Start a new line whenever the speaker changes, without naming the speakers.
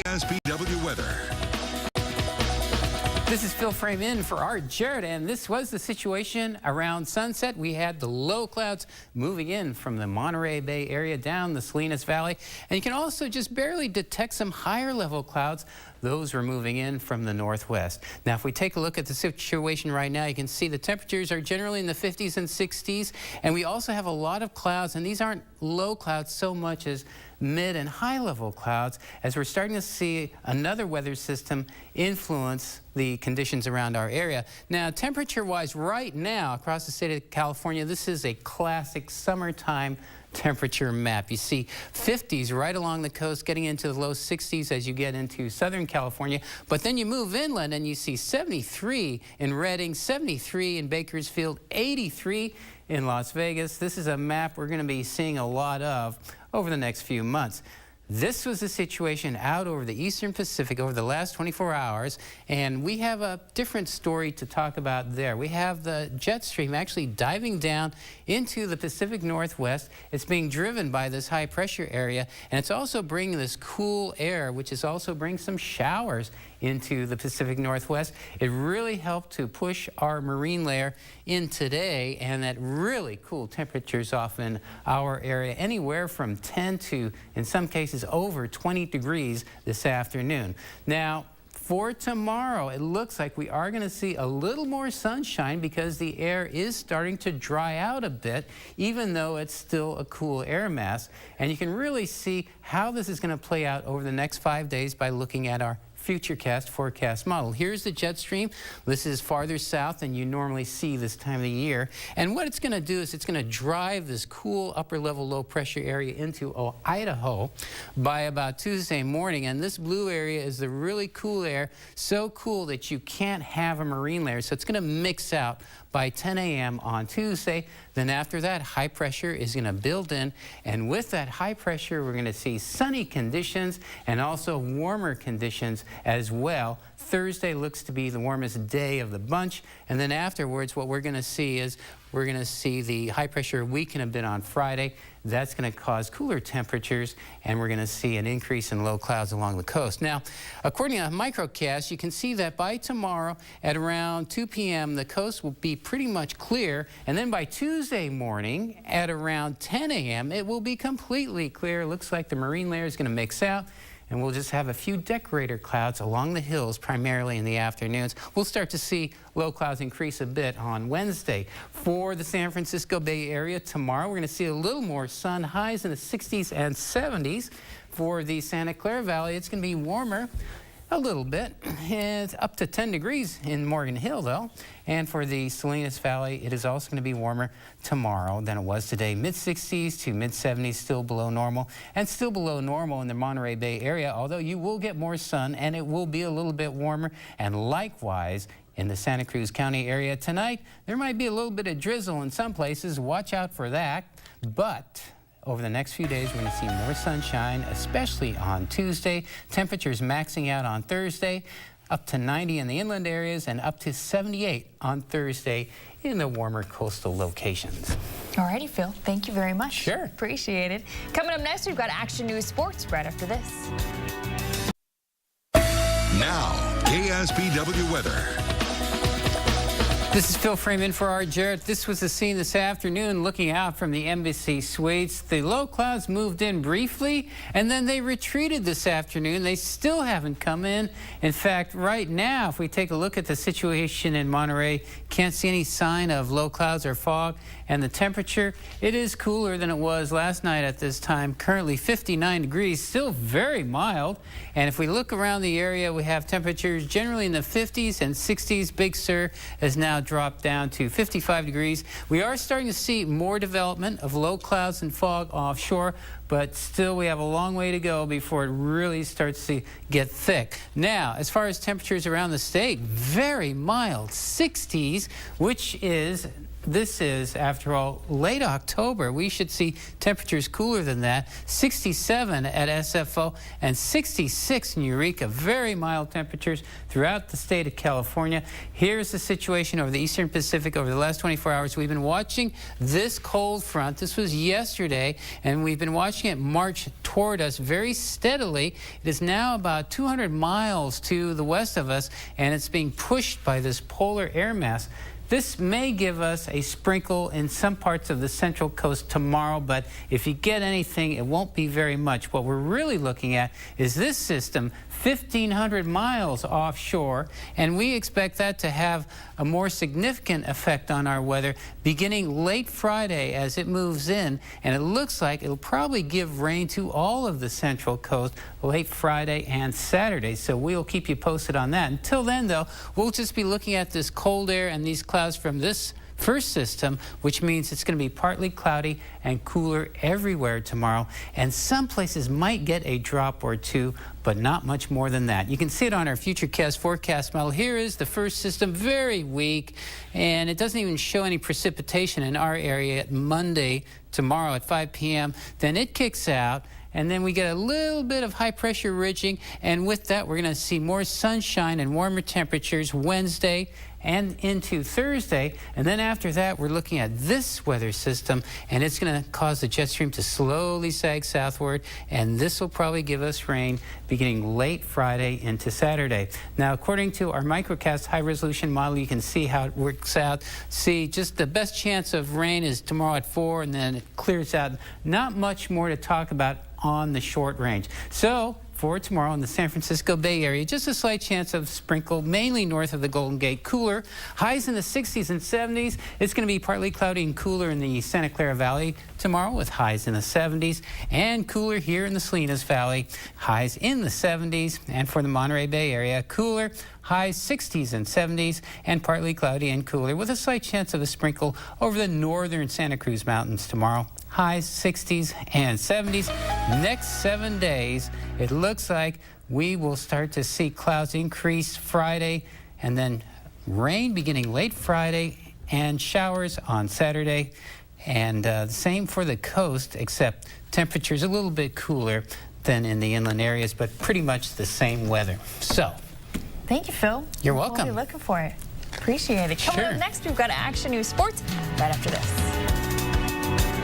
KSBW weather.
This is Phil Frame in for Art Jarrett, and this was the situation around sunset. We had the low clouds moving in from the Monterey Bay area down the Salinas Valley, and you can also just barely detect some higher level clouds. Those were moving in from the northwest. Now, if we take a look at the situation right now, you can see the temperatures are generally in the 50s and 60s, and we also have a lot of clouds, and these aren't low clouds so much as mid and high level clouds, as we're starting to see another weather system influence the conditions around our area. Now, temperature-wise, right now across the state of California, this is a classic summertime temperature map. You see 50s right along the coast, getting into the low 60s as you get into Southern California. But then you move inland and you see 73 in Redding, 73 in Bakersfield, 83 in Las Vegas. This is a map we're going to be seeing a lot of over the next few months. This was the situation out over the Eastern Pacific over the last 24 hours, and we have a different story to talk about there. We have the jet stream actually diving down into the Pacific Northwest. It's being driven by this high pressure area, and it's also bringing this cool air, which is also bringing some showers into the Pacific Northwest. It really helped to push our marine layer in today, and that really cool temperatures off in our area, anywhere from 10 to, in some cases, over 20 degrees this afternoon. Now, for tomorrow, it looks like we are going to see a little more sunshine because the air is starting to dry out a bit, even though it's still a cool air mass. And you can really see how this is going to play out over the next 5 days by looking at our Futurecast forecast model. Here's the jet stream. This is farther south than you normally see this time of the year. And what it's going to do is it's going to drive this cool upper level low pressure area into Idaho by about Tuesday morning. And this blue area is the really cool air, so cool that you can't have a marine layer. So it's going to mix out by 10 a.m. on Tuesday. Then after that, high pressure is going to build in, and with that high pressure, we're going to see sunny conditions and also warmer conditions as well. Thursday looks to be the warmest day of the bunch, and then afterwards, what we're going to see is we're going to see the high pressure weaken a bit on Friday. That's going to cause cooler temperatures, and we're going to see an increase in low clouds along the coast. Now, according to Microcast, you can see that by tomorrow at around 2 p.m., the coast will be pretty much clear, and then by Tuesday morning at around 10 a.m., it will be completely clear. It looks like the marine layer is going to mix out, and we'll just have a few decorator clouds along the hills, primarily in the afternoons. We'll start to see low clouds increase a bit on Wednesday. For the San Francisco Bay Area tomorrow, we're going to see a little more sun, highs in the 60s and 70s. For the Santa Clara Valley, it's going to be warmer a little bit. It's up to 10 degrees in Morgan Hill, though. And for the Salinas Valley, it is also going to be warmer tomorrow than it was today. Mid-60s to mid-70s, still below normal, and still below normal in the Monterey Bay area, although you will get more sun and it will be a little bit warmer. And likewise, in the Santa Cruz County area tonight, there might be a little bit of drizzle in some places. Watch out for that. But over the next few days, we're going to see more sunshine, especially on Tuesday. Temperatures maxing out on Thursday, up to 90 in the inland areas and up to 78 on Thursday in the warmer coastal locations.
All righty, Phil. Thank you very much.
Sure.
Appreciate it. Coming up next, we've got Action News Sports right after this.
Now, KSBW weather.
This is Phil Frame in for Art Jarrett. This was the scene this afternoon looking out from the Embassy Suites. The low clouds moved in briefly, and then they retreated this afternoon. They still haven't come in. In fact, right now, if we take a look at the situation in Monterey, can't see any sign of low clouds or fog. And the temperature, it is cooler than it was last night at this time. Currently 59 degrees, still very mild. And if we look around the area, we have temperatures generally in the 50s and 60s. Big Sur has now dropped down to 55 degrees. We are starting to see more development of low clouds and fog offshore, but still we have a long way to go before it really starts to get thick. Now, as far as temperatures around the state, very mild 60s, which is this is, after all, late October. We should see temperatures cooler than that. 67 at SFO and 66 in Eureka. Very mild temperatures throughout the state of California. Here's the situation over the eastern Pacific over the last 24 hours. We've been watching this cold front. This was yesterday, and we've been watching it march toward us very steadily. It is now about 200 miles to the west of us, and it's being pushed by this polar air mass. This may give us a sprinkle in some parts of the central coast tomorrow, but if you get anything, it won't be very much. What we're really looking at is this system 1,500 miles offshore, and we expect that to have a more significant effect on our weather beginning late Friday as it moves in, and it looks like it'll probably give rain to all of the central coast late Friday and Saturday, so we'll keep you posted on that. Until then, though, we'll just be looking at this cold air and these clouds from this first system, which means it's going to be partly cloudy and cooler everywhere tomorrow, and some places might get a drop or two, but not much more than that. You can see it on our Futurecast forecast model. Here is the first system, very weak, and it doesn't even show any precipitation in our area at Monday, tomorrow at 5 p.m. Then it kicks out, and then we get a little bit of high pressure ridging, and with that we're going to see more sunshine and warmer temperatures Wednesday and into Thursday. And then after that, we're looking at this weather system, and it's going to cause the jet stream to slowly sag southward, and this will probably give us rain beginning late Friday into Saturday. Now, according to our Microcast high-resolution model, you can see how it works out. See, just the best chance of rain is tomorrow at 4, and then it clears out. Not much more to talk about on the short range. So, for tomorrow in the San Francisco Bay Area, just a slight chance of sprinkle, mainly north of the Golden Gate. Cooler, highs in the 60s and 70s. It's going to be partly cloudy and cooler in the Santa Clara Valley tomorrow with highs in the 70s, and cooler here in the Salinas Valley, highs in the 70s. And for the Monterey Bay Area, cooler, highs 60s and 70s, and partly cloudy and cooler with a slight chance of a sprinkle over the northern Santa Cruz Mountains tomorrow. Highs 60s and 70s. Next 7 days, it looks like we will start to see clouds increase Friday, and then rain beginning late Friday and showers on Saturday. And the same for the coast, except temperatures a little bit cooler than in the inland areas, but pretty much the same weather. So,
thank you, Phil.
You're welcome.
We'll be looking for it. Appreciate it. Coming up next, we've got Action News Sports right after this.